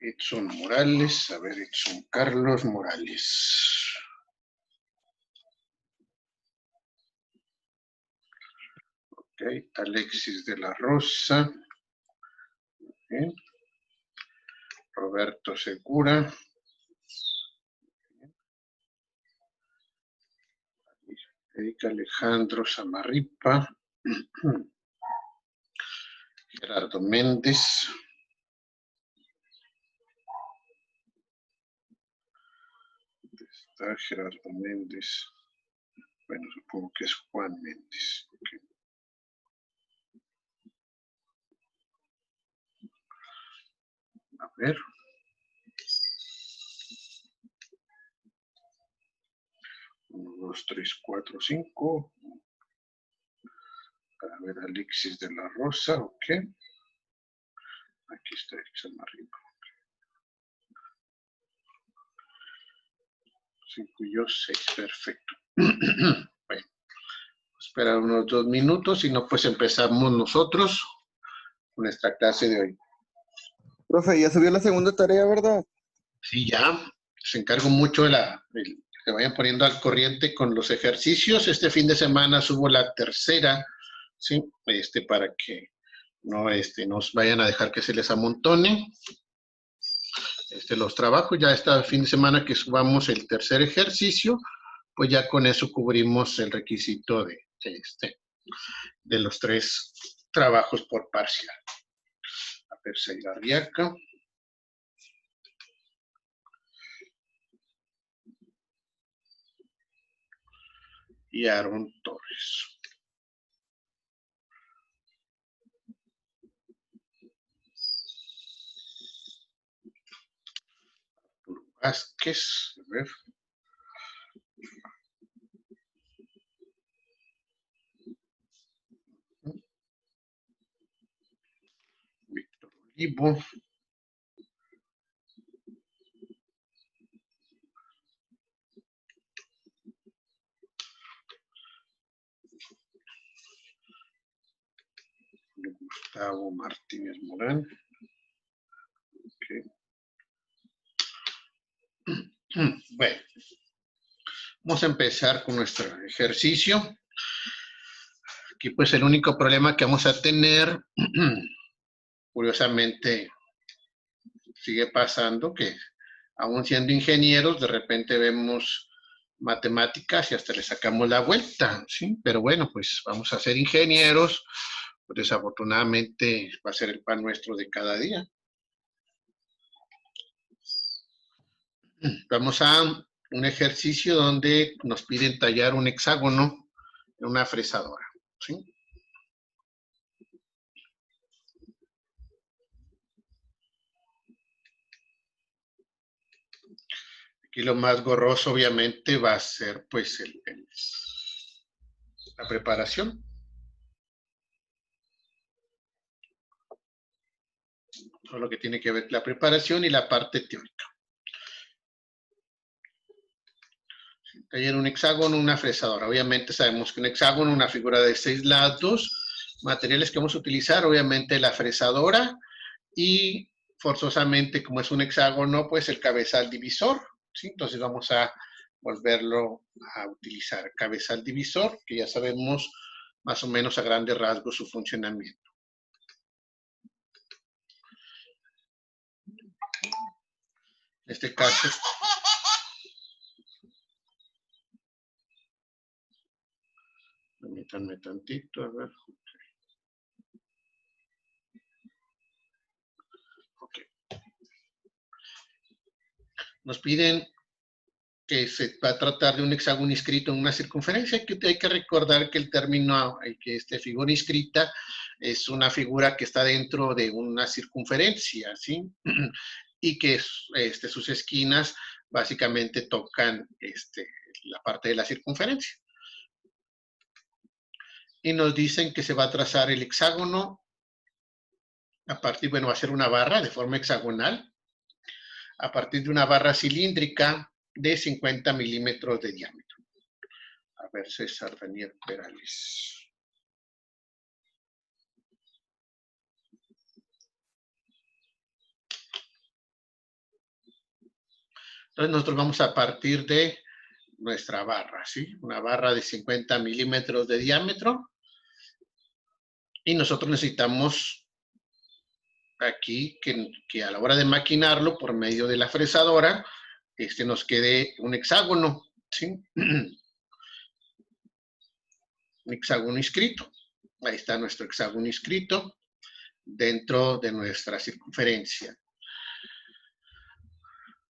Edson Morales, a ver, Edson Carlos Morales. Ok, Alexis de la Rosa. Okay. Roberto Segura. Erika Alejandro Samarripa. Gerardo Méndez. Está Gerardo Méndez. Bueno, supongo que es Juan Méndez. Okay. A ver. 1, 2, 3, 4, 5. A ver, Alexis de la Rosa, ok. Aquí está Samarripa. 5 y yo, 6, perfecto. Bueno, esperar unos 2 minutos y no, pues empezamos nosotros con nuestra clase de hoy. Profe, ya subió la segunda tarea, ¿verdad? Sí, ya. Se encargo mucho de que vayan poniendo al corriente con los ejercicios. Este fin de semana subo la tercera, ¿sí? Para que no nos vayan a dejar que se les amontone. Los trabajos, ya este fin de semana que subamos el tercer ejercicio, pues ya con eso cubrimos el requisito de los 3 trabajos por parcial. A ver, Seira Arriaca. Y Aaron Torres. Vázquez, a ver. Víctor Olivo. Gustavo Martínez Morán. Okay. Bueno, vamos a empezar con nuestro ejercicio. Aquí pues el único problema que vamos a tener, curiosamente, sigue pasando que aún siendo ingenieros, de repente vemos matemáticas y hasta le sacamos la vuelta, ¿sí? Pero bueno, pues vamos a ser ingenieros, pues desafortunadamente va a ser el pan nuestro de cada día. Vamos a un ejercicio donde nos piden tallar un hexágono en una fresadora, ¿sí? Aquí lo más gorroso obviamente va a ser pues la preparación. Todo lo que tiene que ver con la preparación y la parte teórica. Tallar un hexágono, una fresadora. Obviamente sabemos que un hexágono, una figura de 6 lados. Materiales que vamos a utilizar, obviamente la fresadora y forzosamente, como es un hexágono, pues el cabezal divisor, ¿sí? Entonces vamos a volverlo a utilizar. Cabezal divisor, que ya sabemos más o menos a grandes rasgos su funcionamiento. En este caso, permítanme tantito, a ver. Ok. Nos piden que se va a tratar de un hexágono inscrito en una circunferencia, que hay que recordar que el término, que figura inscrita, es una figura que está dentro de una circunferencia, ¿sí? Y que sus esquinas básicamente tocan la parte de la circunferencia. Y nos dicen que se va a trazar el hexágono a partir, bueno, va a ser una barra de forma hexagonal, a partir de una barra cilíndrica de 50 milímetros de diámetro. A ver, César Daniel Perales. Entonces nosotros vamos a partir de nuestra barra, ¿sí? Una barra de 50 milímetros de diámetro. Y nosotros necesitamos aquí que a la hora de maquinarlo por medio de la fresadora, nos quede un hexágono, ¿sí? Un hexágono inscrito. Ahí está nuestro hexágono inscrito dentro de nuestra circunferencia.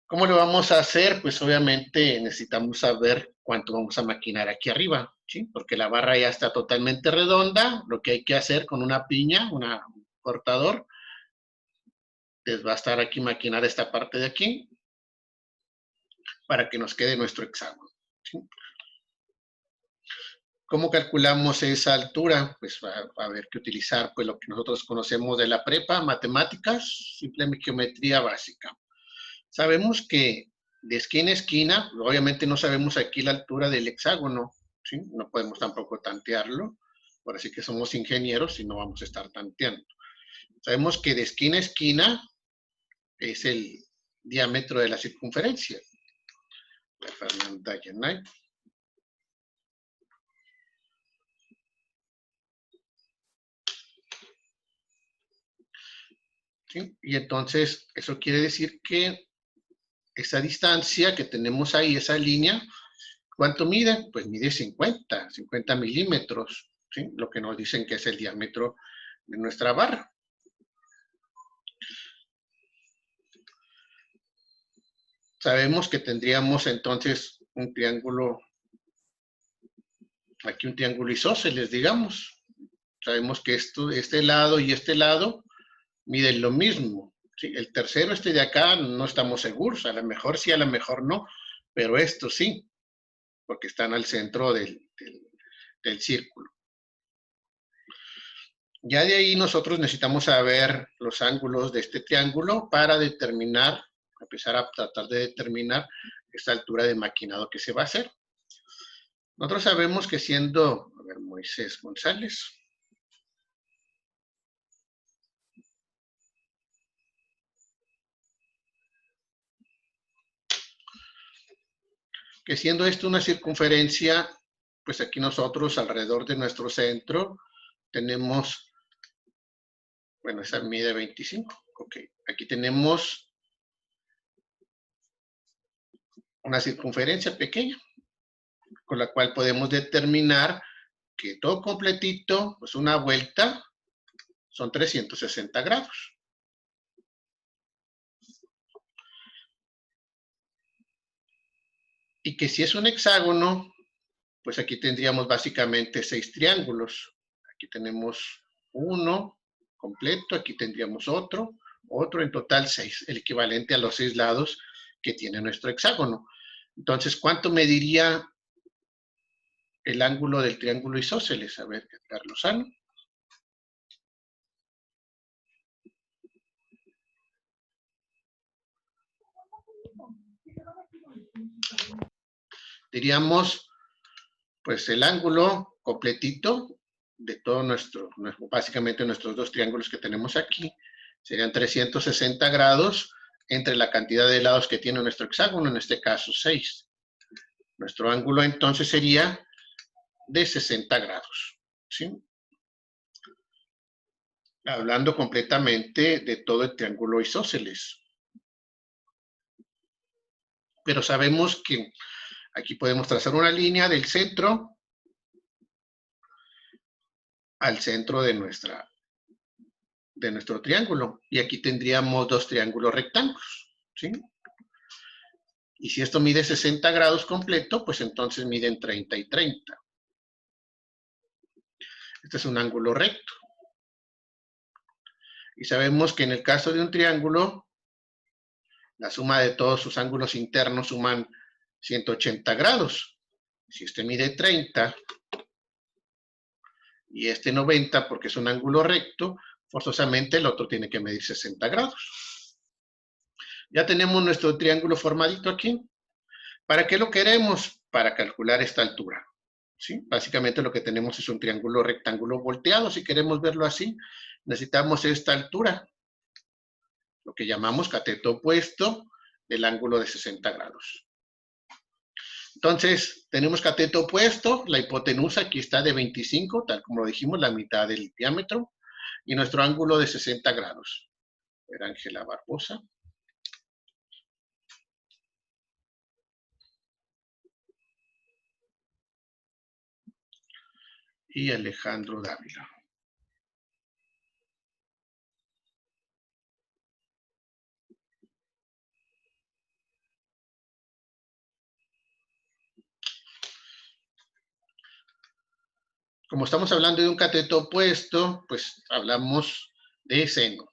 ¿Cómo lo vamos a hacer? Pues obviamente necesitamos saber cuánto vamos a maquinar aquí arriba, ¿sí? Porque la barra ya está totalmente redonda. Lo que hay que hacer con una piña, un cortador, les va a estar aquí maquinar esta parte de aquí para que nos quede nuestro hexágono, ¿sí? ¿Cómo calculamos esa altura? Pues va a haber que utilizar pues, lo que nosotros conocemos de la prepa, matemáticas, simple geometría básica. Sabemos que de esquina a esquina, obviamente no sabemos aquí la altura del hexágono, ¿sí? No podemos tampoco tantearlo, por así que somos ingenieros y no vamos a estar tanteando. Sabemos que de esquina a esquina es el diámetro de la circunferencia. Fernanda Yanay. ¿Sí? Y entonces, eso quiere decir que esa distancia que tenemos ahí, esa línea, ¿cuánto mide? Pues mide 50 milímetros, ¿sí? Lo que nos dicen que es el diámetro de nuestra barra. Sabemos que tendríamos entonces un triángulo, aquí un triángulo isósceles, digamos. Sabemos que este lado y este lado miden lo mismo. ¿Sí? El tercero, este de acá, no estamos seguros. A lo mejor sí, a lo mejor no. Pero esto sí, porque están al centro del círculo. Ya de ahí nosotros necesitamos saber los ángulos de este triángulo para determinar, empezar a tratar de determinar esta altura de maquinado que se va a hacer. Nosotros sabemos que siendo, a ver, Moisés González, que siendo esto una circunferencia, pues aquí nosotros alrededor de nuestro centro tenemos, bueno, esa mide 25, ok. Aquí tenemos una circunferencia pequeña, con la cual podemos determinar que todo completito, pues una vuelta, son 360 grados. Y que si es un hexágono, pues aquí tendríamos básicamente 6 triángulos. Aquí tenemos uno completo, aquí tendríamos otro, en total 6, el equivalente a los 6 lados que tiene nuestro hexágono. Entonces, ¿cuánto mediría el ángulo del triángulo isósceles? A ver, Edgar Lozano. Diríamos, pues el ángulo completito de todo básicamente nuestros dos triángulos que tenemos aquí, serían 360 grados entre la cantidad de lados que tiene nuestro hexágono, en este caso 6. Nuestro ángulo entonces sería de 60 grados, ¿sí? Hablando completamente de todo el triángulo isósceles. Pero sabemos que aquí podemos trazar una línea del centro al centro de nuestro triángulo. Y aquí tendríamos dos triángulos rectángulos, ¿sí? Y si esto mide 60 grados completo, pues entonces miden 30 y 30. Este es un ángulo recto. Y sabemos que en el caso de un triángulo, la suma de todos sus ángulos internos suman 180 grados. Si este mide 30 y este 90, porque es un ángulo recto, forzosamente el otro tiene que medir 60 grados. Ya tenemos nuestro triángulo formadito aquí. ¿Para qué lo queremos? Para calcular esta altura. ¿Sí? Básicamente lo que tenemos es un triángulo rectángulo volteado. Si queremos verlo así, necesitamos esta altura. Lo que llamamos cateto opuesto del ángulo de 60 grados. Entonces, tenemos cateto opuesto, la hipotenusa aquí está de 25, tal como lo dijimos, la mitad del diámetro, y nuestro ángulo de 60 grados. A ver, Ángela Barbosa. Y Alejandro Dávila. Como estamos hablando de un cateto opuesto, pues hablamos de seno.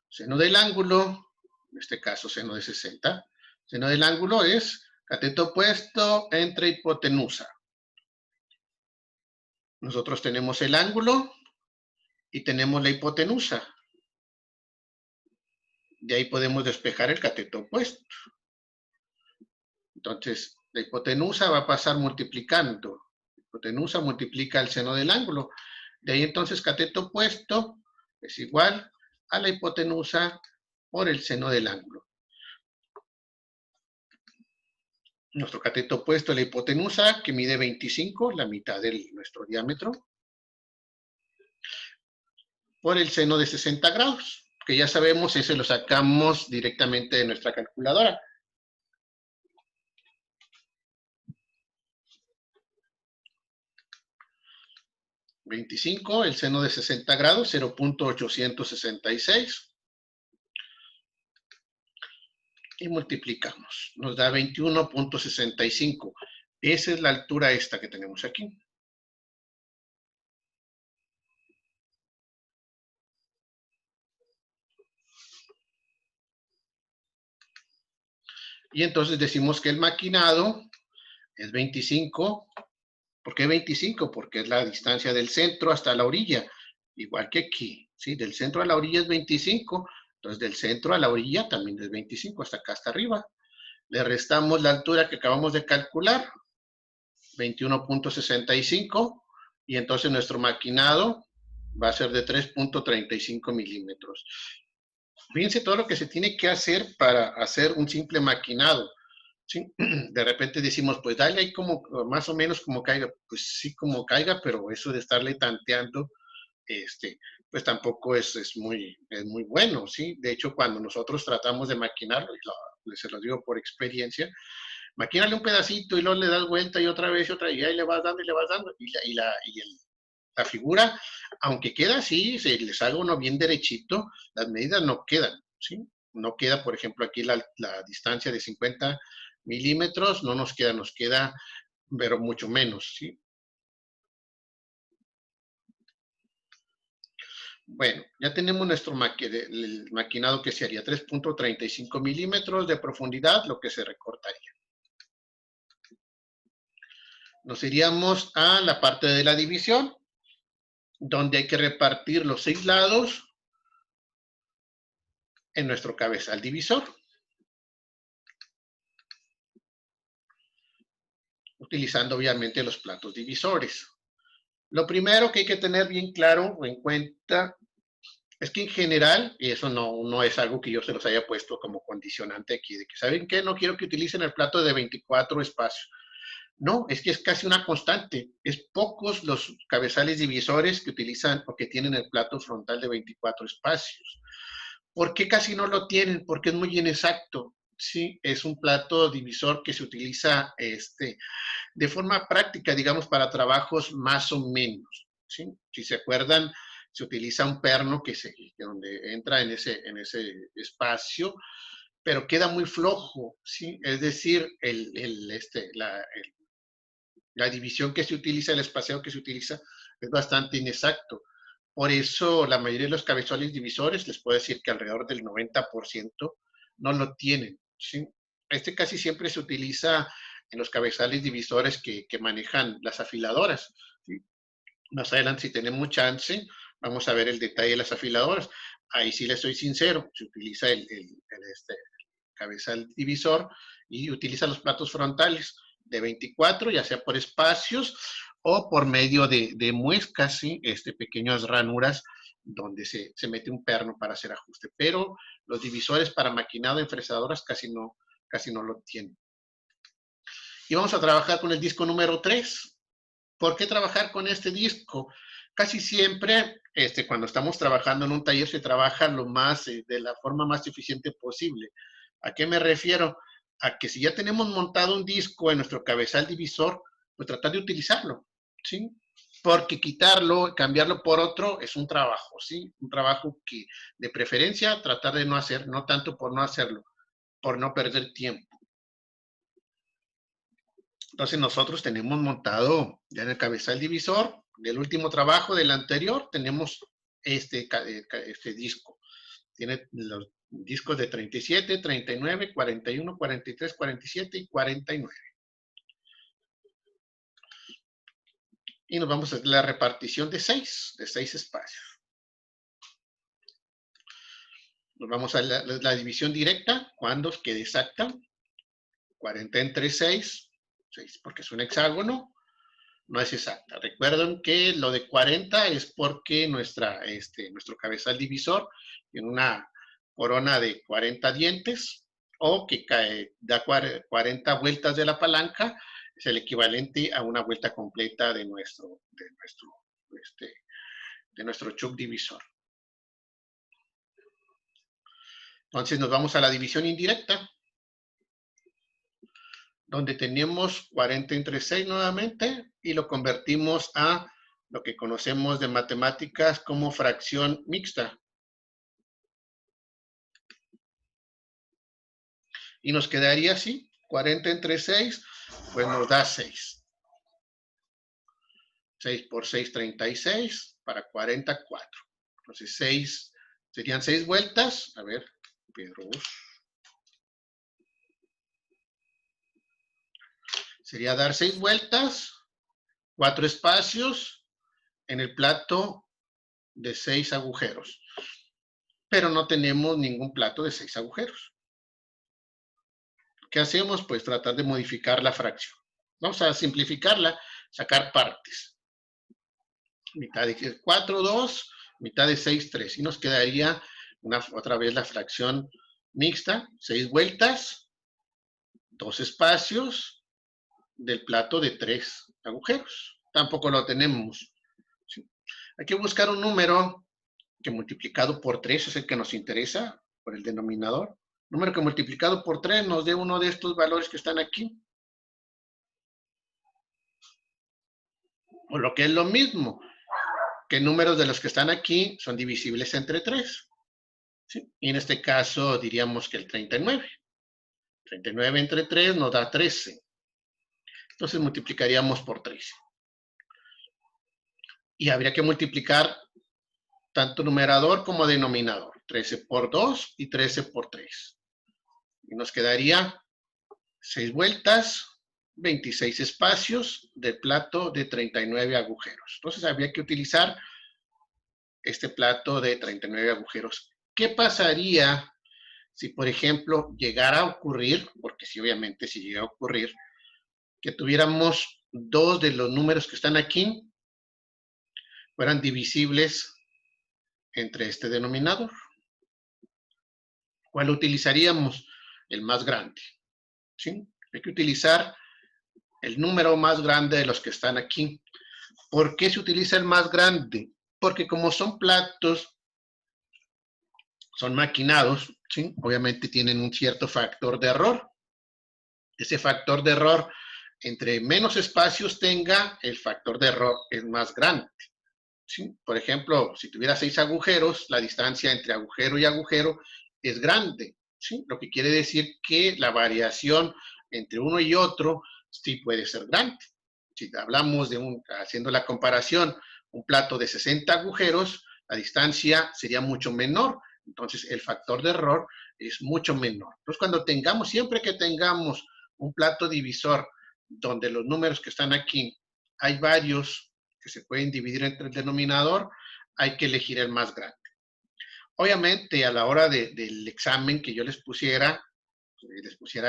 Seno del ángulo, en este caso seno de 60. Seno del ángulo es cateto opuesto entre hipotenusa. Nosotros tenemos el ángulo y tenemos la hipotenusa. De ahí podemos despejar el cateto opuesto. Entonces, la hipotenusa va a pasar multiplicando. La hipotenusa multiplica el seno del ángulo. De ahí entonces cateto opuesto es igual a la hipotenusa por el seno del ángulo. Nuestro cateto opuesto es la hipotenusa, que mide 25, la mitad de nuestro diámetro, por el seno de 60 grados, que ya sabemos, ese lo sacamos directamente de nuestra calculadora. El seno de 60 grados, 0.866. Y multiplicamos. Nos da 21.65. Esa es la altura esta que tenemos aquí. Y entonces decimos que el maquinado es 25. ¿Por qué 25? Porque es la distancia del centro hasta la orilla. Igual que aquí, ¿sí? Del centro a la orilla es 25. Entonces, del centro a la orilla también es 25, hasta acá, hasta arriba. Le restamos la altura que acabamos de calcular, 21.65, y entonces nuestro maquinado va a ser de 3.35 milímetros. Fíjense todo lo que se tiene que hacer para hacer un simple maquinado. ¿Sí? De repente decimos, pues dale ahí como más o menos como caiga. Pues sí, como caiga, pero eso de estarle tanteando, pues tampoco es muy bueno, ¿sí? De hecho, cuando nosotros tratamos de maquinarlo, y se lo digo por experiencia, maquínale un pedacito y luego le das vuelta y otra vez y otra, y ahí le vas dando y le vas dando, la figura, aunque queda así, se les haga uno bien derechito, las medidas no quedan, ¿sí? No queda, por ejemplo, aquí la distancia de 50 milímetros, no nos queda, pero mucho menos, ¿sí? Bueno, ya tenemos nuestro el maquinado que se haría 3.35 milímetros de profundidad, lo que se recortaría. Nos iríamos a la parte de la división, donde hay que repartir los 6 lados en nuestro cabezal divisor. Utilizando obviamente los platos divisores. Lo primero que hay que tener bien claro o en cuenta es que en general, y eso no es algo que yo se los haya puesto como condicionante aquí, de que ¿saben qué? No quiero que utilicen el plato de 24 espacios. No, es que es casi una constante. Es pocos los cabezales divisores que utilizan o que tienen el plato frontal de 24 espacios. ¿Por qué casi no lo tienen? Porque es muy inexacto. Sí, es un plato divisor que se utiliza de forma práctica, digamos, para trabajos más o menos. ¿Sí? Si se acuerdan, se utiliza un perno donde entra en ese espacio, pero queda muy flojo, ¿sí? Es decir, la división que se utiliza, el espaciado que se utiliza, es bastante inexacto. Por eso, la mayoría de los cabezales divisores, les puedo decir que alrededor del 90% no lo tienen, ¿sí? Casi siempre se utiliza en los cabezales divisores que manejan las afiladoras, ¿sí? Más adelante, si tenemos chance, vamos a ver el detalle de las afiladoras. Ahí sí les soy sincero, se utiliza el cabezal divisor y utiliza los platos frontales de 24, ya sea por espacios o por medio de muescas, ¿sí? Pequeñas ranuras donde se mete un perno para hacer ajuste. Pero los divisores para maquinado en fresadoras casi no lo tienen. Y vamos a trabajar con el disco número 3. ¿Por qué trabajar con este disco? Casi siempre, cuando estamos trabajando en un taller, se trabaja de la forma más eficiente posible. ¿A qué me refiero? A que si ya tenemos montado un disco en nuestro cabezal divisor, pues tratar de utilizarlo, ¿sí? Porque quitarlo, cambiarlo por otro, es un trabajo, ¿sí? Un trabajo que, de preferencia, tratar de no hacer, no tanto por no hacerlo, por no perder tiempo. Entonces nosotros tenemos montado ya en el cabezal divisor del último trabajo del anterior, tenemos este disco. Tiene los discos de 37, 39, 41, 43, 47 y 49. Y nos vamos a la repartición de 6 espacios. Nos vamos a la división directa, cuando quede exacta. 40 entre 6, porque es un hexágono, no es exacta. Recuerden que lo de 40 es porque nuestro cabezal divisor tiene una corona de 40 dientes, o que da 40 vueltas de la palanca, es el equivalente a una vuelta completa de nuestro chuck divisor. Entonces nos vamos a la división indirecta, donde tenemos 40 entre 6 nuevamente, y lo convertimos a lo que conocemos de matemáticas como fracción mixta. Y nos quedaría así, 40 entre 6, pues nos da 6. 6 por 6, 36, para 44. Entonces 6, serían 6 vueltas. A ver, Pedro. Sería dar 6 vueltas, 4 espacios en el plato de 6 agujeros. Pero no tenemos ningún plato de 6 agujeros. ¿Qué hacemos? Pues tratar de modificar la fracción. Vamos a simplificarla, sacar partes. Mitad de 4, 2, mitad de 6, 3. Y nos quedaría otra vez la fracción mixta, 6 vueltas, 2 espacios del plato de 3 agujeros. Tampoco lo tenemos. ¿Sí? Hay que buscar un número que multiplicado por 3 es el que nos interesa, por el denominador. Número que multiplicado por 3 nos dé uno de estos valores que están aquí. O lo que es lo mismo, que números de los que están aquí son divisibles entre 3. ¿Sí? Y en este caso diríamos que el 39. 39 entre 3 nos da 13. Entonces multiplicaríamos por 13. Y habría que multiplicar tanto numerador como denominador. 13 por 2 y 13 por 3. Y nos quedaría 6 vueltas, 26 espacios del plato de 39 agujeros. Entonces habría que utilizar este plato de 39 agujeros. ¿Qué pasaría si, por ejemplo, llegara a ocurrir, porque sí, obviamente, si llega a ocurrir, que tuviéramos 2 de los números que están aquí fueran divisibles entre este denominador? ¿Cuál utilizaríamos? El más grande. ¿Sí? Hay que utilizar el número más grande de los que están aquí. ¿Por qué se utiliza el más grande? Porque como son platos, son maquinados, ¿sí? Obviamente tienen un cierto factor de error. Ese factor de error, entre menos espacios tenga, el factor de error es más grande. ¿Sí? Por ejemplo, si tuviera 6 agujeros, la distancia entre agujero y agujero es grande. ¿Sí? Lo que quiere decir que la variación entre uno y otro sí puede ser grande. Si hablamos haciendo la comparación, un plato de 60 agujeros, la distancia sería mucho menor. Entonces, el factor de error es mucho menor. Entonces, siempre que tengamos un plato divisor donde los números que están aquí, hay varios que se pueden dividir entre el denominador, hay que elegir el más grande. Obviamente, a la hora del examen que yo les pusiera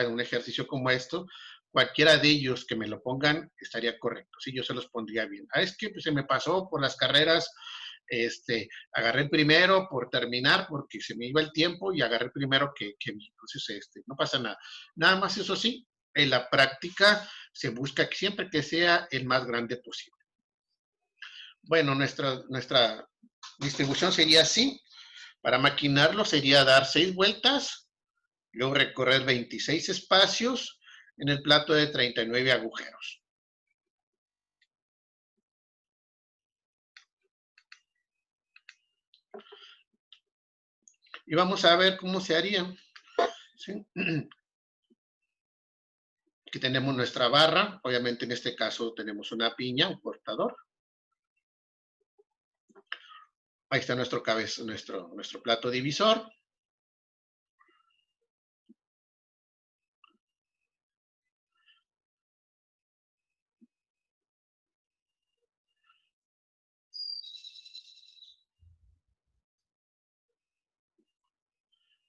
un ejercicio como esto, cualquiera de ellos que me lo pongan estaría correcto. Sí, yo se los pondría bien. Es que pues, se me pasó por las carreras Agarré el primero por terminar porque se me iba el tiempo y agarré el primero que vi. Entonces, no pasa nada. Nada más eso sí, en la práctica se busca siempre que sea el más grande posible. Bueno, nuestra distribución sería así. Para maquinarlo sería dar 6 vueltas, luego recorrer 26 espacios en el plato de 39 agujeros. Y vamos a ver cómo se haría. ¿Sí? Aquí tenemos nuestra barra. Obviamente en este caso tenemos una piña, un cortador. Ahí está nuestro plato divisor.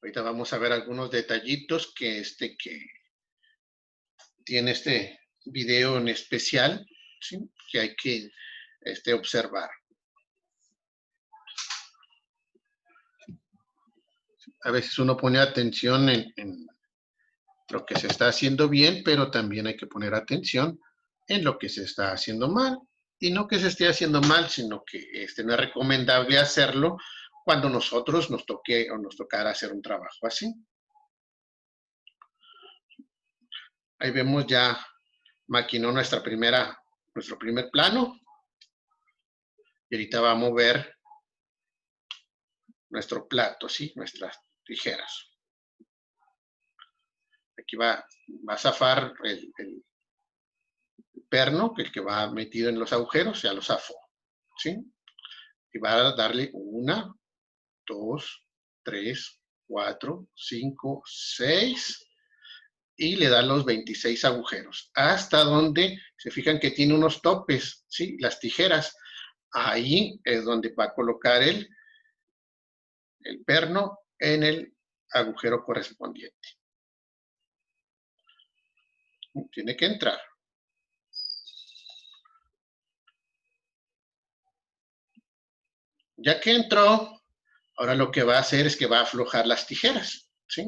Ahorita vamos a ver algunos detallitos que tiene este video en especial, ¿sí? Que hay que observar. A veces uno pone atención en lo que se está haciendo bien, pero también hay que poner atención en lo que se está haciendo mal. Y no que se esté haciendo mal, sino que no es recomendable hacerlo cuando nosotros nos toque o nos tocara hacer un trabajo así. Ahí vemos ya maquinó nuestro primer plano. Y ahorita vamos a ver nuestro plato, ¿sí? Nuestras tijeras. Aquí va a zafar el perno, que va metido en los agujeros, ya lo zafó, ¿sí? Y va a darle 1, 2, 3, 4, 5, 6 y le da los 26 agujeros. Hasta donde se fijan que tiene unos topes, ¿sí? Las tijeras. Ahí es donde va a colocar el perno en el agujero correspondiente. Tiene que entrar. Ya que entró, ahora lo que va a hacer es que va a aflojar las tijeras, ¿sí?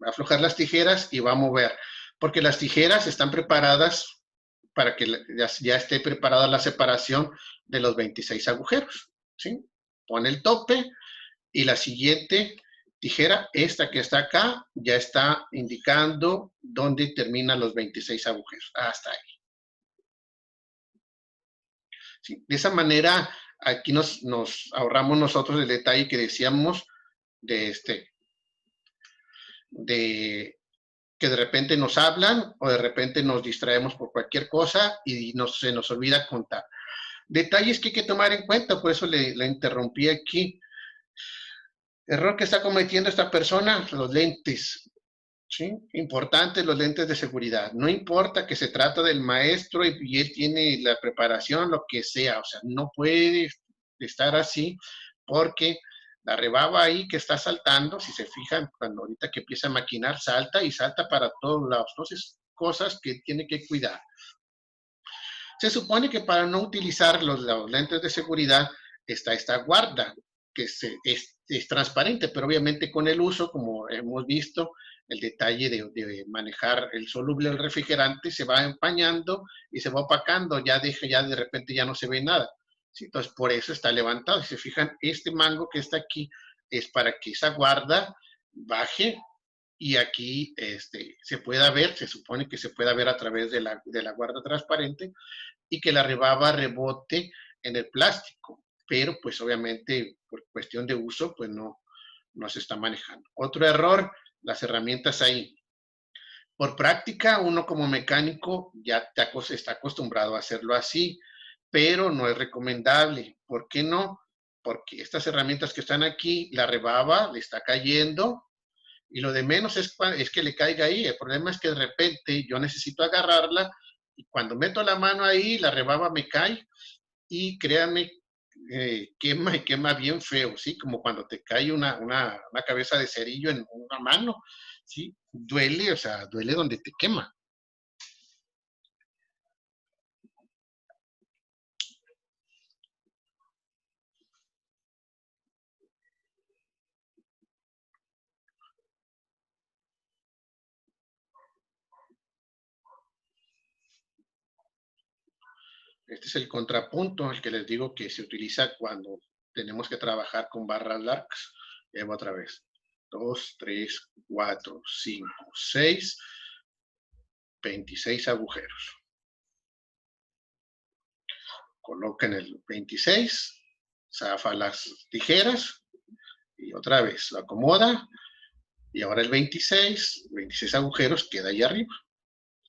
Va a aflojar las tijeras y va a mover, porque las tijeras están preparadas para que ya esté preparada la separación de los 26 agujeros, ¿sí? Pone el tope y la siguiente tijera, esta que está acá, ya está indicando dónde terminan los 26 agujeros, hasta ahí. ¿Sí? De esa manera, aquí nos ahorramos nosotros el detalle que decíamos de que de repente nos hablan o de repente nos distraemos por cualquier cosa y se nos olvida contar. Detalles que hay que tomar en cuenta, por eso le interrumpí aquí. Error que está cometiendo esta persona, los lentes. ¿Sí? Importantes los lentes de seguridad. No importa que se trata del maestro y él tiene la preparación, lo que sea. O sea, no puede estar así porque la rebaba ahí que está saltando, si se fijan, cuando ahorita que empieza a maquinar, salta y salta para todos lados. Entonces, cosas que tiene que cuidar. Se supone que para no utilizar los lentes de seguridad está esta guarda, que es transparente, pero obviamente con el uso, como hemos visto, el detalle de manejar el soluble del refrigerante se va empañando y se va opacando, ya de repente ya no se ve nada. ¿Sí? Entonces, por eso está levantado. Si se fijan, este mango que está aquí es para que esa guarda baje y aquí se pueda ver, se supone que se pueda ver a través de la guarda transparente y que la rebaba rebote en el plástico, pero pues obviamente por cuestión de uso pues no se está manejando. Otro error, las herramientas ahí. Por práctica, uno como mecánico ya está acostumbrado a hacerlo así, pero no es recomendable. ¿Por qué no? Porque estas herramientas que están aquí, la rebaba le está cayendo y lo de menos es que le caiga ahí. El problema es que de repente yo necesito agarrarla y cuando meto la mano ahí, la rebaba me cae y créanme, quema y quema bien feo, ¿sí? Como cuando te cae una cabeza de cerillo en una mano, ¿sí? Duele, o sea, duele donde te quema. Este es el contrapunto, el que les digo que se utiliza cuando tenemos que trabajar con barras largas. Llevo otra vez. 2, 3, 4, 5, 6, 26 agujeros. Coloca en el 26, zafa las tijeras y otra vez lo acomoda. Y ahora el 26 agujeros queda ahí arriba.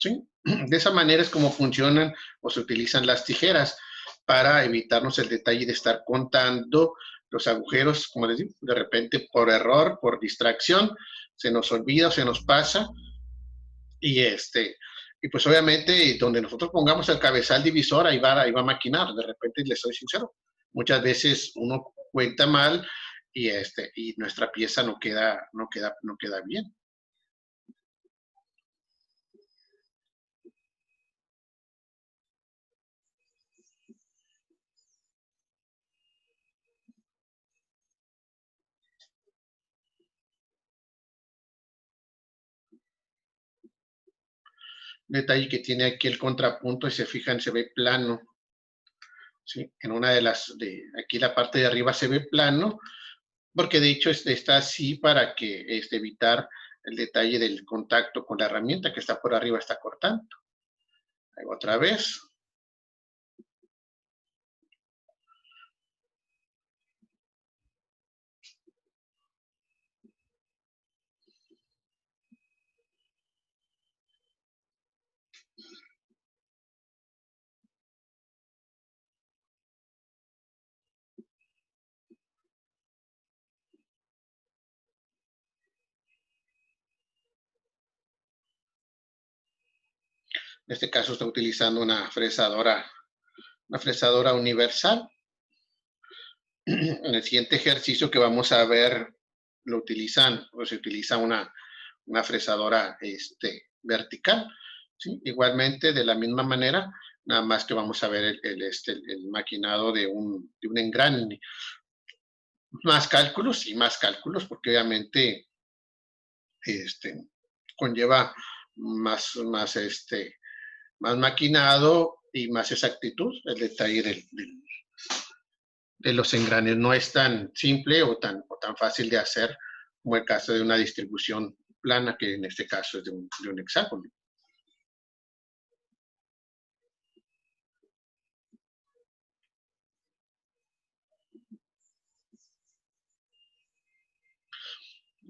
¿Sí? De esa manera es como funcionan o se utilizan las tijeras para evitarnos el detalle de estar contando los agujeros, como les digo, de repente por error, por distracción, se nos olvida, se nos pasa y y pues obviamente donde nosotros pongamos el cabezal divisor, ahí va a maquinar. De repente, les soy sincero, muchas veces uno cuenta mal y nuestra pieza no queda bien. Detalle que tiene aquí el contrapunto y se fijan, se ve plano. ¿Sí? En una aquí la parte de arriba se ve plano, porque de hecho está así para que evitar el detalle del contacto con la herramienta que está por arriba, está cortando. Ahí otra vez. En este caso está utilizando una fresadora universal. En el siguiente ejercicio que vamos a ver, se utiliza una fresadora vertical. ¿Sí? Igualmente, de la misma manera, nada más que vamos a ver el maquinado de un engrane. Más cálculos, porque obviamente conlleva más maquinado y más exactitud. El detalle de los engranes no es tan simple o tan fácil de hacer como el caso de una distribución plana, que en este caso es de un hexágono.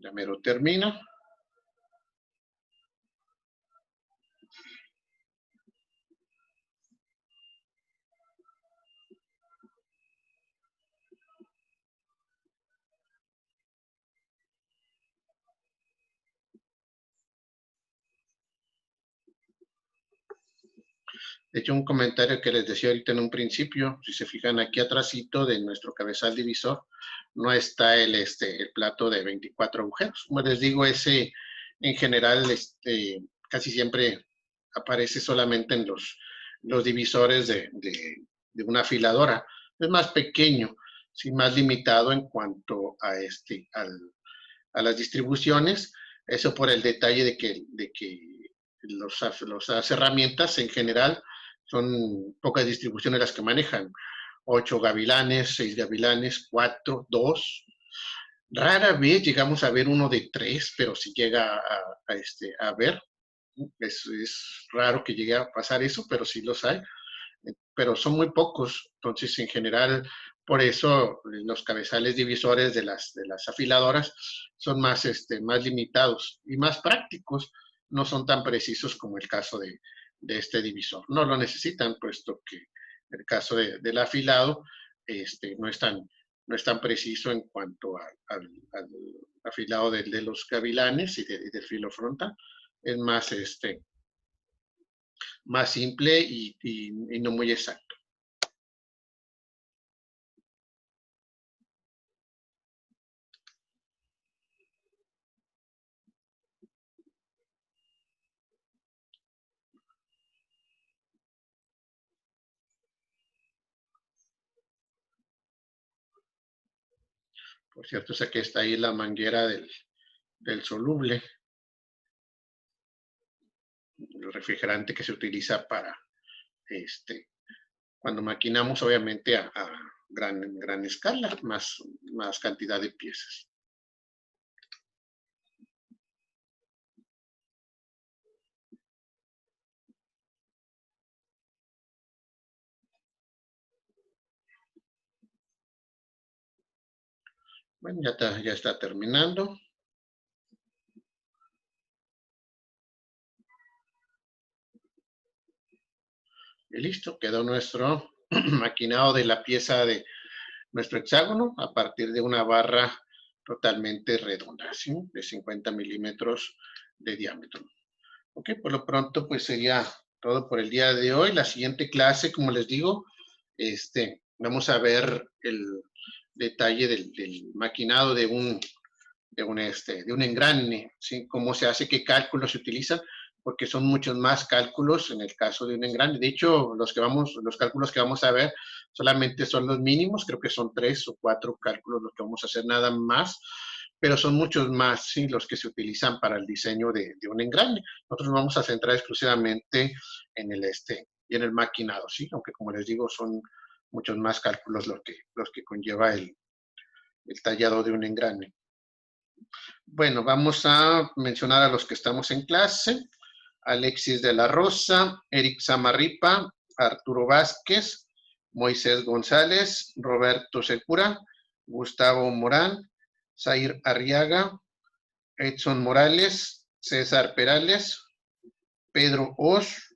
Ya mero termino. De hecho, un comentario que les decía ahorita en un principio, si se fijan aquí atrásito de nuestro cabezal divisor, no está el plato de 24 agujeros. Como les digo, ese en general casi siempre aparece solamente en los divisores de una afiladora. Es más pequeño, sí, más limitado en cuanto a las distribuciones. Eso por el detalle de que las herramientas en general son pocas distribuciones las que manejan. 8 gavilanes, 6 gavilanes, 4, 2. Rara vez llegamos a ver uno de 3, pero sí llega a ver. Es raro que llegue a pasar eso, pero sí los hay. Pero son muy pocos. Entonces, en general, por eso los cabezales divisores de las afiladoras son más limitados y más prácticos. No son tan precisos como el caso de este divisor. No lo necesitan, puesto que el caso del afilado no es tan preciso en cuanto al afilado de los gavilanes y del filo frontal. Es más simple y no muy exacto. Por cierto, sé que está ahí la manguera del soluble, el refrigerante que se utiliza para cuando maquinamos obviamente a gran escala, más cantidad de piezas. Bueno, ya está terminando. Y listo, quedó nuestro maquinado de la pieza de nuestro hexágono a partir de una barra totalmente redonda, ¿sí? De 50 milímetros de diámetro. Ok, por lo pronto pues sería todo por el día de hoy. La siguiente clase, como les digo, vamos a ver el detalle del maquinado de un engrane, ¿sí? Cómo se hace, qué cálculos se utilizan, porque son muchos más cálculos en el caso de un engrane. De hecho, los cálculos que vamos a ver solamente son los mínimos, creo que son 3 o 4 cálculos los que vamos a hacer, nada más, pero son muchos más, ¿sí? Los que se utilizan para el diseño de un engrane. Nosotros nos vamos a centrar exclusivamente en el maquinado, ¿sí? Aunque como les digo, son muchos más cálculos los que conlleva el tallado de un engrane. Bueno, vamos a mencionar a los que estamos en clase. Alexis de la Rosa, Eric Samarripa, Arturo Vázquez, Moisés González, Roberto Secura, Gustavo Morán, Zair Arriaga, Edson Morales, César Perales, Pedro Oz,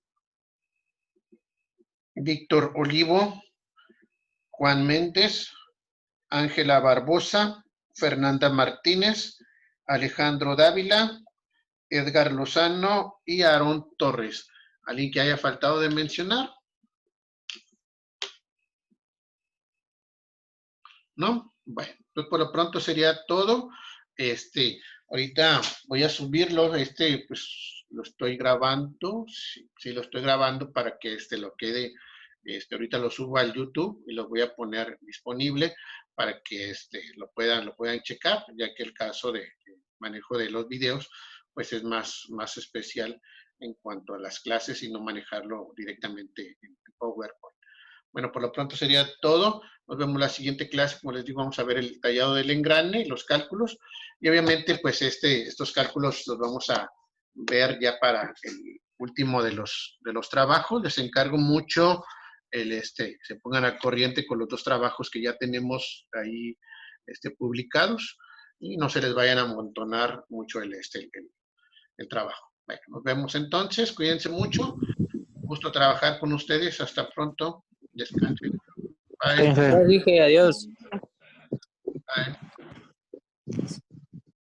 Víctor Olivo, Juan Méndez, Ángela Barbosa, Fernanda Martínez, Alejandro Dávila, Edgar Lozano y Aarón Torres. ¿Alguien que haya faltado de mencionar? ¿No? Bueno, pues por lo pronto sería todo. Ahorita voy a subirlo, pues lo estoy grabando, sí lo estoy grabando para que lo quede, ahorita lo subo al YouTube y lo voy a poner disponible para que lo puedan checar, ya que el caso de manejo de los videos, pues es más especial en cuanto a las clases y no manejarlo directamente en PowerPoint. Bueno, por lo pronto sería todo. Nos vemos en la siguiente clase. Como les digo, vamos a ver el tallado del engrane, los cálculos. Y obviamente, pues estos cálculos los vamos a ver ya para el último de los trabajos. Les encargo mucho se pongan al corriente con los 2 trabajos que ya tenemos ahí publicados y no se les vayan a amontonar mucho el trabajo. Bueno, nos vemos entonces. Cuídense mucho. Gusto trabajar con ustedes. Hasta pronto. Descansen. Bye. Dije adiós.